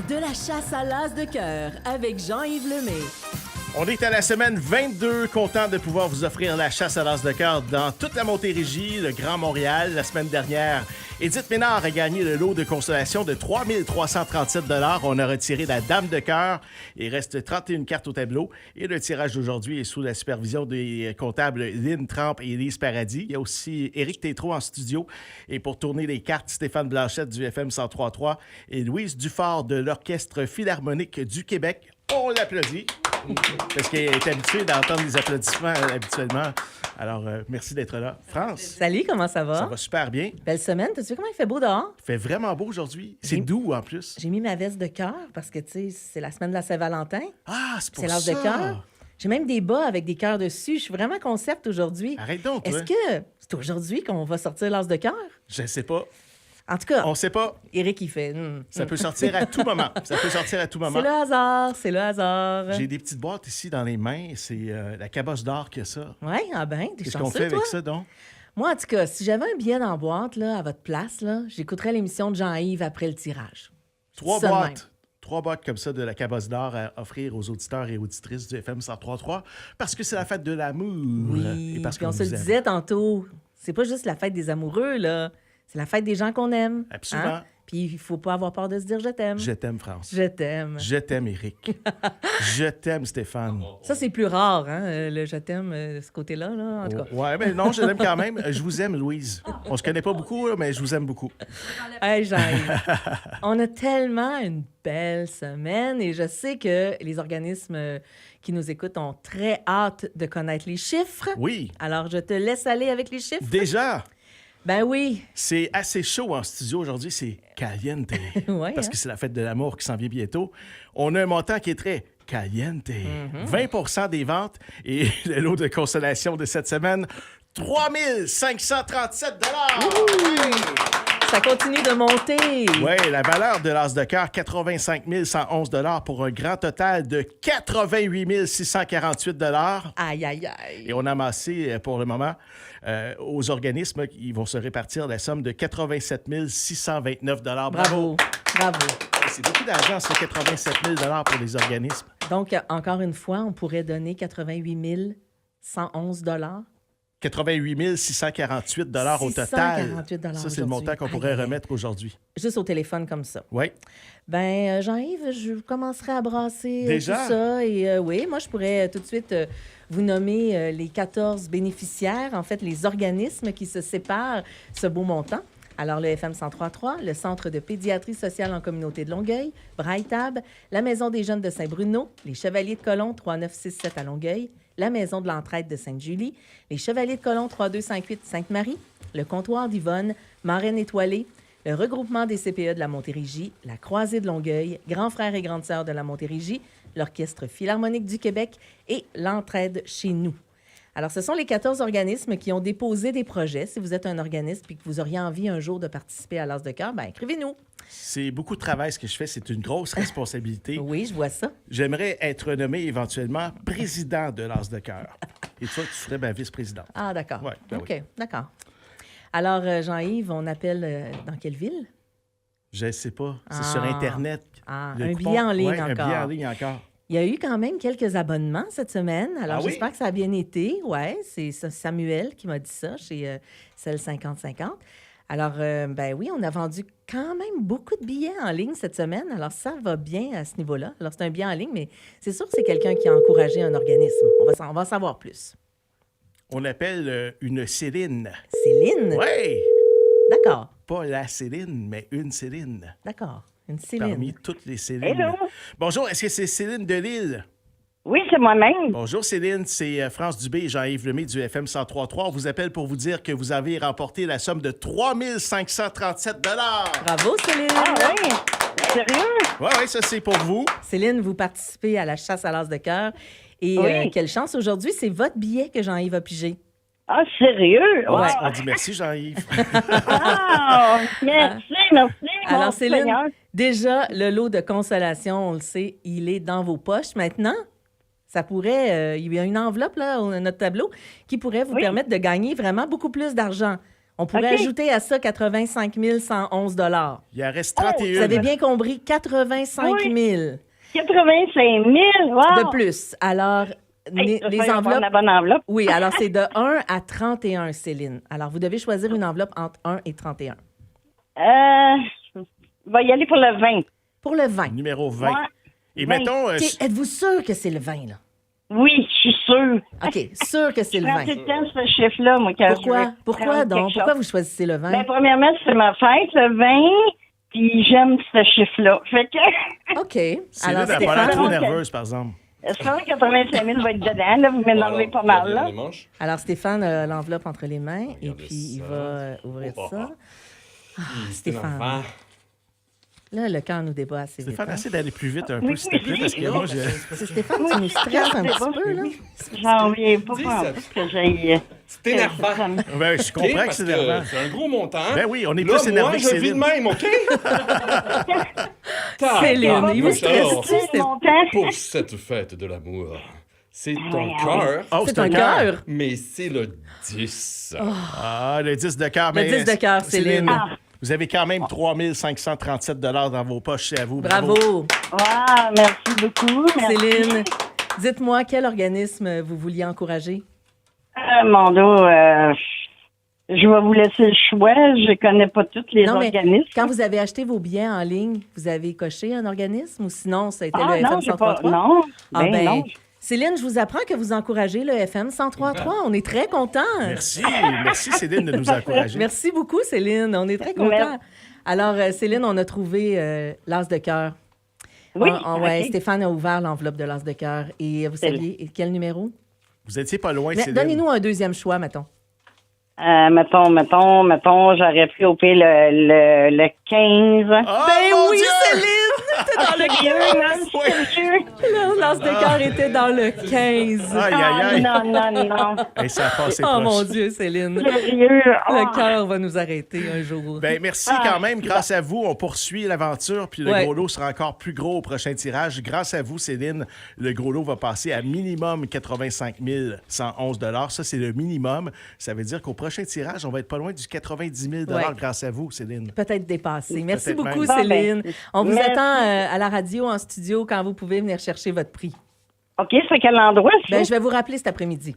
de la chasse à l'as de cœur avec Jean-Yves Lemay. On est à la semaine 22, content de pouvoir vous offrir la chasse à l'as de cœur dans toute la Montérégie, le Grand Montréal. La semaine dernière, Édith Ménard a gagné le lot de consolation de 3 337 $. On a retiré la dame de cœur. Il reste 31 cartes au tableau. Et le tirage d'aujourd'hui est sous la supervision des comptables Lynn Tramp et Élise Paradis. Il y a aussi Éric Tétrault en studio. Et pour tourner les cartes, Stéphane Blanchette du FM 103.3 et Louise Dufort de l'Orchestre Philharmonique du Québec. On l'applaudit parce qu'elle est habituée d'entendre les applaudissements habituellement. Alors, merci d'être là. France? Salut, comment ça va? Ça va super bien. Belle semaine. T'as vu comment il fait beau dehors? Il fait vraiment beau aujourd'hui. C'est doux en plus. J'ai mis ma veste de cœur parce que, tu sais, c'est la semaine de la Saint-Valentin. Ah, c'est pour C'est ça. l'as de cœur. J'ai même des bas avec des cœurs dessus. Je suis vraiment concept aujourd'hui. Arrête donc, toi. Est-ce que c'est aujourd'hui qu'on va sortir l'as de cœur? Je sais pas. En tout cas, On sait pas. Eric, il fait... Ça peut sortir à tout moment. Ça peut sortir à tout moment. C'est le hasard, c'est le hasard. J'ai des petites boîtes ici dans les mains. C'est la cabosse d'or qui a ça. Oui, ah ben, t'es Qu'est-ce chanceux, qu'on fait toi? avec ça, donc? Moi, en tout cas, si j'avais un billet dans la boîte, là, à votre place, là, j'écouterais l'émission de Jean-Yves après le tirage. Trois Ça de même. boîtes. 3 boîtes comme ça de la cabosse d'or à offrir aux auditeurs et auditrices du FM 103.3 parce que c'est la fête de l'amour. Oui, Et parce puis on qu'on se vous le aime. disait tantôt, c'est pas juste la fête des amoureux, là. C'est la fête des gens qu'on aime. Absolument. Hein? Puis il faut pas avoir peur de se dire « je t'aime ». Je t'aime, France. Je t'aime. Je t'aime, Éric. Je t'aime, Stéphane. Ça, c'est plus rare, hein, le « je t'aime », ce côté-là, là, en tout cas. Ouais, mais non, je l'aime quand même. Je vous aime, Louise. On se connaît pas beaucoup, là, mais je vous aime beaucoup. Hey, Jean-Yves, on a tellement une belle semaine et je sais que les organismes qui nous écoutent ont très hâte de connaître les chiffres. Oui, Alors, je te laisse aller avec les chiffres. déjà, Ben oui. c'est assez chaud en studio aujourd'hui. C'est caliente. Ouais, Parce hein? que c'est la fête de l'amour qui s'en vient bientôt. On a un montant qui est très caliente. 20 des ventes. Et le lot de consolation de cette semaine, 3 537 $. Ça continue de monter. Oui, la valeur de l'as de cœur, 85 111 $ pour un grand total de 88 648 $. Aïe, aïe, aïe. Et on a amassé pour le moment aux organismes qui vont se répartir la somme de 87 629 $. Bravo. Bravo. C'est beaucoup d'argent, ça, 87 000 $ pour les organismes. Donc, encore une fois, on pourrait donner 88 111 $. 88 648 $ au total. 648 $ Ça, c'est le montant aujourd'hui. qu'on pourrait Aïe, aïe. remettre aujourd'hui. Juste au téléphone comme ça. Oui. Ben, Jean-Yves, je commencerai à brasser Déjà? tout ça. Et oui, moi, je pourrais tout de suite vous nommer les 14 bénéficiaires, en fait, les organismes qui se séparent ce beau montant. Alors, le FM 103.3, le Centre de pédiatrie sociale en communauté de Longueuil, Braille-Tab, la Maison des jeunes de Saint-Bruno, les Chevaliers de Colomb 3967 à Longueuil, la Maison de l'entraide de Sainte-Julie, les Chevaliers de Colomb 3258 Sainte-Marie, le Comptoir d'Yvonne, Marraine étoilée, le regroupement des CPE de la Montérégie, la Croisée de Longueuil, Grands frères et grandes sœurs de la Montérégie, l'Orchestre Philharmonique du Québec et l'Entraide chez nous. Alors, ce sont les 14 organismes qui ont déposé des projets. Si vous êtes un organisme et que vous auriez envie un jour de participer à l'As de cœur, bien, écrivez-nous. C'est beaucoup de travail ce que je fais. C'est une grosse responsabilité. Oui, je vois ça. J'aimerais être nommé éventuellement président de l'As de cœur. Et toi, tu serais ma vice-présidente. Ah, d'accord. Ouais, ben OK, oui. d'accord. Alors, Jean-Yves, on appelle dans quelle ville? Je ne sais pas. C'est Ah. sur Internet. Ah, Le un coupon- billet en ligne ouais, encore. Un billet en ligne encore. Il y a eu quand même quelques abonnements cette semaine. Alors, Ah oui? j'espère que ça a bien été. Oui, c'est Samuel qui m'a dit ça chez Celle 50-50. Alors, ben oui, on a vendu quand même beaucoup de billets en ligne cette semaine. Alors, ça va bien à ce niveau-là. Alors, c'est un billet en ligne, mais c'est sûr que c'est quelqu'un qui a encouragé un organisme. On va en savoir plus. On appelle une Céline. Céline? Oui! D'accord, Pas la Céline, mais une Céline. d'accord. Une Céline. Parmi toutes les Célines. Hello. Bonjour, est-ce que c'est Céline de Lille? Oui, c'est moi-même. Bonjour Céline, c'est France Dubé et Jean-Yves Lemay du FM 103.3. On vous appelle pour vous dire que vous avez remporté la somme de 3 537 $. Bravo, Céline. Ah oui? Sérieux? Oui, ça c'est pour vous. Céline, vous participez à la chasse à l'as de cœur. Et Oui. quelle chance aujourd'hui, c'est votre billet que Jean-Yves a pigé. Ah, sérieux? On, Ouais. on dit merci Jean-Yves. Ah, merci, merci, Alors, mon Céline, Seigneur. déjà, le lot de consolation, on le sait, il est dans vos poches. Maintenant, ça pourrait... il y a une enveloppe, là, à notre tableau, qui pourrait vous Oui. permettre de gagner vraiment beaucoup plus d'argent. On pourrait OK. ajouter à ça 85 111 $. Il en reste Vous 31. avez bien compris, 85 000 85 000, wow! de plus. Alors, Hey, les j'espère qu'on va avoir enveloppes... la bonne enveloppe. Oui, alors c'est de 1 à 31, Céline. Alors, vous devez choisir une enveloppe entre 1 et 31. Je vais y aller pour le 20. Pour le 20. Numéro 20. Ouais. Et 20. mettons... OK, êtes-vous sûr que c'est le 20, là? Oui, je suis sûre. OK, sûr que c'est Je le prends 20. tout le temps ce chiffre-là, moi, quand je Pourquoi? veux Pourquoi prendre donc? quelque Pourquoi chose. vous choisissez le 20? Ben, premièrement, c'est ma fête, le 20, puis j'aime ce chiffre-là. Fait que OK. Céline Alors, n'a pas l'air Stéphane, trop Ok. nerveuse, par exemple. 185 000 va être dedans, là, vous m'énervez pas mal, là. alors, Stéphane a l'enveloppe entre les mains et Regardez puis il ça. va ouvrir Oh, ça. Ah, C'est Stéphane. l'enfer. Là, le cœur nous débat assez vite. Stéphane, hein. essaie d'aller plus vite un peu, s'il te plaît, parce que moi, je... C'est Stéphane, tu nous stresses un petit peu, là. J'en reviens pas Dis, en ça- plus que j'aille... C'est énervant. Ben, je comprends que Parce c'est nerveux. c'est un gros montant. Ben oui, on est Là, plus énervé moi, que je vis de Céline. même, OK? Céline, il vous stresse. stresse-tu, Stéphane? Montant. Pour cette fête de l'amour, c'est ton Ouais, cœur, Oh, C'est un cœur. mais c'est le 10. Ah, le 10 de cœur. Le 10 de cœur, Céline. Ah. Vous avez quand même 3 537 dans vos poches, c'est à vous. Bravo. Wow, merci beaucoup. Merci. Céline, dites-moi quel organisme vous vouliez encourager? Mon dos, je vais vous laisser le choix. Je connais pas tous les Non, mais organismes. quand vous avez acheté vos billets en ligne, vous avez coché un organisme ou sinon, ça a été Ah le non, FM j'ai pas... 103.3? Non, Ah ben ben, non. Céline, je vous apprends que vous encouragez le FM 103.3. On est très contents. Merci. Merci, Céline, de nous encourager. Merci beaucoup, Céline. On est très contents. Merci. Alors, Céline, on a trouvé l'as de cœur. Oui, Ouais, ok. Stéphane a ouvert l'enveloppe de l'as de cœur. Et vous C'est saviez quel numéro? Vous étiez pas loin, Mais Céline. donnez-nous un deuxième choix, mettons. Mettons, j'aurais pu opérer le 15. Oh, Ben mon oui, Dieu! Céline! T'es dans le Sérieux, là? Ouais. Sérieux? Le l'as de cœur était dans le 15. Aïe, aïe, aïe. Non. Hey, ça a passé Oh proche. mon Dieu, Céline. Sérieux? Le cœur va nous arrêter un jour. Ben, merci quand même. Grâce à vous, on poursuit l'aventure. Puis le Ouais. gros lot sera encore plus gros au prochain tirage. Grâce à vous, Céline, le gros lot va passer à minimum 85 111 $. Ça, c'est le minimum. Ça veut dire qu'au prochain tirage, on va être pas loin du 90 000 Ouais. grâce à vous, Céline. Peut-être dépassé. Merci Peut-être beaucoup, même. Bon, Céline. ben, On vous merci. attend à la radio, en studio, quand vous pouvez venir chercher votre prix. OK, c'est quel endroit, ça? Ben, je vais vous rappeler cet après-midi.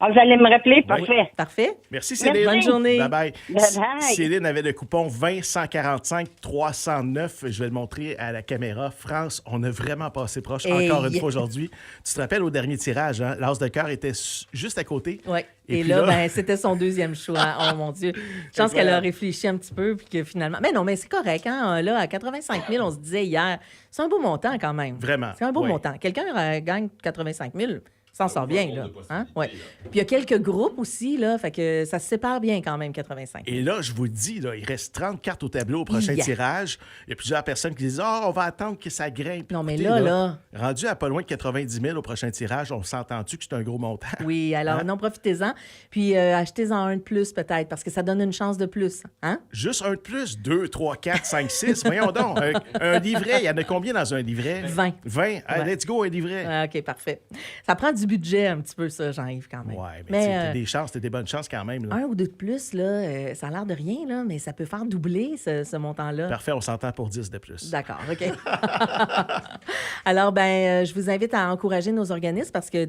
Ah, vous allez me rappeler? Parfait. Parfait? Merci, Céline. Bonne journée. Bye-bye. Bye-bye. Céline avait le coupon 20 145 309. Je vais le montrer à la caméra. France, on a vraiment passé proche Hey. encore une fois aujourd'hui. Tu te rappelles au dernier tirage, hein? L'as de cœur était juste à côté. Oui. Et Et puis là, là- ben, c'était son deuxième choix. Oh mon Dieu. Je pense qu'elle a réfléchi un petit peu, puis que finalement. Mais non, mais c'est correct, hein? Là, à 85 000, on se disait hier, c'est un beau montant quand même. Vraiment, C'est un beau oui. montant. Quelqu'un gagne 85 000, s'en sort bien, nombre là. de possibilités, Hein? Ouais. là. Puis il y a quelques groupes aussi, là, fait que ça se sépare bien quand même, 85 000. Et là, je vous dis, là, il reste 30 cartes au tableau au prochain Yeah. tirage. Il y a plusieurs personnes qui disent on va attendre que ça grimpe. Non, mais Écoutez, là. rendu à pas loin de 90 000 au prochain tirage, on s'entend-tu que c'est un gros montant? Oui, alors Hein? non, profitez-en. Puis achetez-en un de plus, peut-être, parce que ça donne une chance de plus. Hein? Juste un de plus, 2, 3, 4, 5, 6. Voyons donc. Un livret, il y en a combien dans un livret? 20. 20. Allez, Ouais. let's go, un livret. Ah, OK, parfait. Ça prend du budget un petit peu, ça, Jean-Yves, quand même. Ouais, mais, Mais, t'as des chances, t'as des bonnes chances quand même. là. un ou deux de plus, là, ça a l'air de rien, là, mais ça peut faire doubler ce montant-là. Parfait, on s'entend pour 10 de plus. D'accord, OK. Alors, je vous invite à encourager nos organismes parce que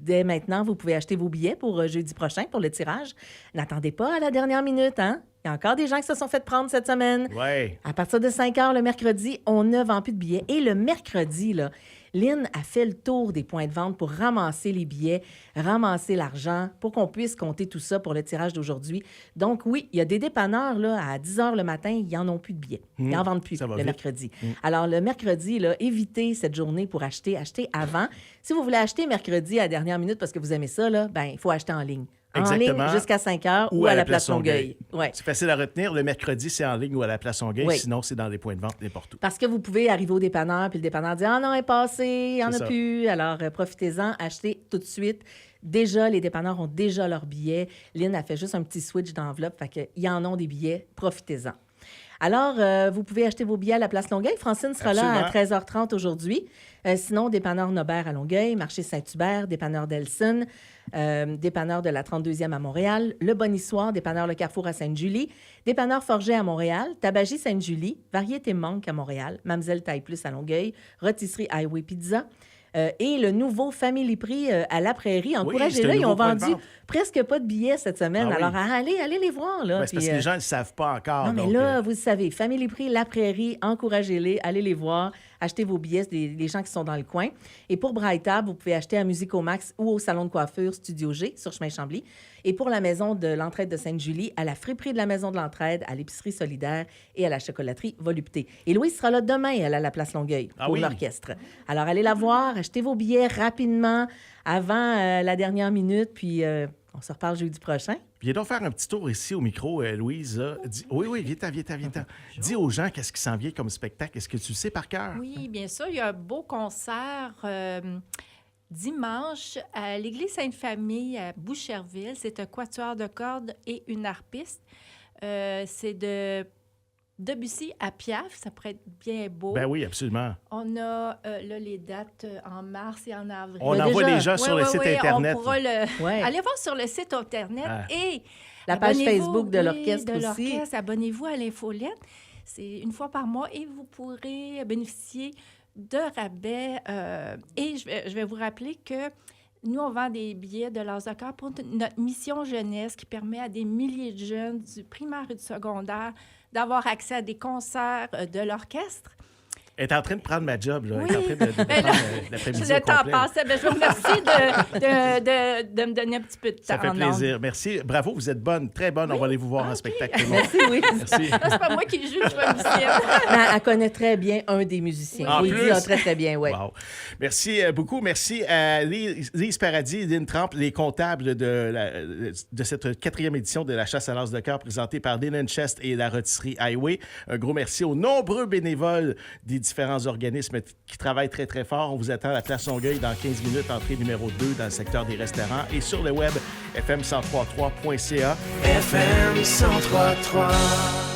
dès maintenant, vous pouvez acheter vos billets pour jeudi prochain pour le tirage. N'attendez pas à la dernière minute, hein? Il y a encore des gens qui se sont fait prendre cette semaine. Ouais. À partir de 5 heures le mercredi, on ne vend plus de billets. Et le mercredi, là, Lynn a fait le tour des points de vente pour ramasser les billets, ramasser l'argent, pour qu'on puisse compter tout ça pour le tirage d'aujourd'hui. Donc oui, il y a des dépanneurs, là, à 10 heures le matin, ils n'en ont plus de billets. Ils n'en vendent plus ça va le vite. mercredi. Alors le mercredi, là, évitez cette journée pour acheter avant. Si vous voulez acheter mercredi à la dernière minute parce que vous aimez ça, là, ben il faut acheter en ligne. En Exactement. ligne jusqu'à 5 heures ou à la place Longueuil. Ouais. C'est facile à retenir. Le mercredi, c'est en ligne ou à la place Longueuil. Oui. Sinon, c'est dans les points de vente n'importe où. Parce que vous pouvez arriver au dépanneur, puis le dépanneur dit « Ah non, elle est passée, il n'y en C'est a ça. plus. » Alors, profitez-en, achetez tout de suite. Déjà, les dépanneurs ont déjà leurs billets. Lynn a fait juste un petit switch d'enveloppe, fait qu'ils en ont des billets. Profitez-en. Alors, vous pouvez acheter vos billets à la Place Longueuil. Francine sera là à 13h30 aujourd'hui. Sinon, dépanneur Nobert à Longueuil, marché Saint-Hubert, dépanneur Delson, dépanneur de la 32e à Montréal, le Bonissoir, dépanneur Le Carrefour à Sainte-Julie, dépanneur Forget à Montréal, Tabagie Sainte-Julie, Variété Manque à Montréal, Mamzelle Taille Plus à Longueuil, Rôtisserie Highway Pizza. Et le nouveau Family Prix à La Prairie. Encouragez-les, ils ont vendu presque pas de billets cette semaine. Alors, allez les voir. Là. Ouais, c'est parce que les gens ne le savent pas encore. Non, mais là, vous le savez, Family Prix, La Prairie, encouragez-les, allez les voir, achetez vos billets, les gens qui sont dans le coin. Et pour Braille-Table, vous pouvez acheter à Musique au Max ou au Salon de coiffure Studio G sur Chemin Chambly. Et pour la Maison de l'Entraide de Sainte-Julie, à la Friperie de la Maison de l'Entraide, à l'Épicerie Solidaire et à la Chocolaterie Volupté. Et Louise sera là demain, elle, à la Place Longueuil, pour l'orchestre. Alors, allez la voir, achetez vos billets rapidement avant la dernière minute, puis on se reparle jeudi prochain. Viens donc faire un petit tour ici au micro, Louise. Oui, viens-ten. Dis aux gens qu'est-ce qui s'en vient comme spectacle. Est-ce que tu le sais par cœur? Oui, bien sûr. Il y a un beau concert dimanche à l'Église Sainte-Famille à Boucherville. C'est un quatuor de cordes et une harpiste. C'est de Debussy à Piaf. Ça pourrait être bien beau. Ben oui, absolument. On a là les dates en mars et en avril. On envoie les gens sur le site Internet. On pourra aller voir sur le site Internet et la page Facebook de l'orchestre aussi. Abonnez-vous à l'infolette. C'est une fois par mois et vous pourrez bénéficier de rabais. Et je vais vous rappeler que nous, on vend des billets de l'As de cœur pour notre mission jeunesse qui permet à des milliers de jeunes du primaire et du secondaire d'avoir accès à des concerts de l'orchestre. Elle est en train de prendre ma job, là. Oui. Elle est en train de prendre l'après-midi au Le temps complet. passait. Je vous remercie de me donner un petit peu de temps. Ça fait plaisir. Merci. Bravo, vous êtes bonne, très bonne. Oui? On va aller vous voir en spectacle. Merci, oui. Merci. C'est pas moi qui juge, je suis musicienne. Elle connaît très bien un des musiciens. En Oui, plus. il dit très, très bien, oui. Wow. Merci beaucoup. Merci à Lise Paradis et Lynn Tramp, les comptables de cette 4e édition de la chasse à l'As de cœur présentée par Lynn Chest et la Rôtisserie Highway. Un gros merci aux nombreux bénévoles des différents organismes qui travaillent très, très fort. On vous attend à la Place Longueuil dans 15 minutes, entrée numéro 2 dans le secteur des restaurants et sur le web fm1033.ca. FM 1033.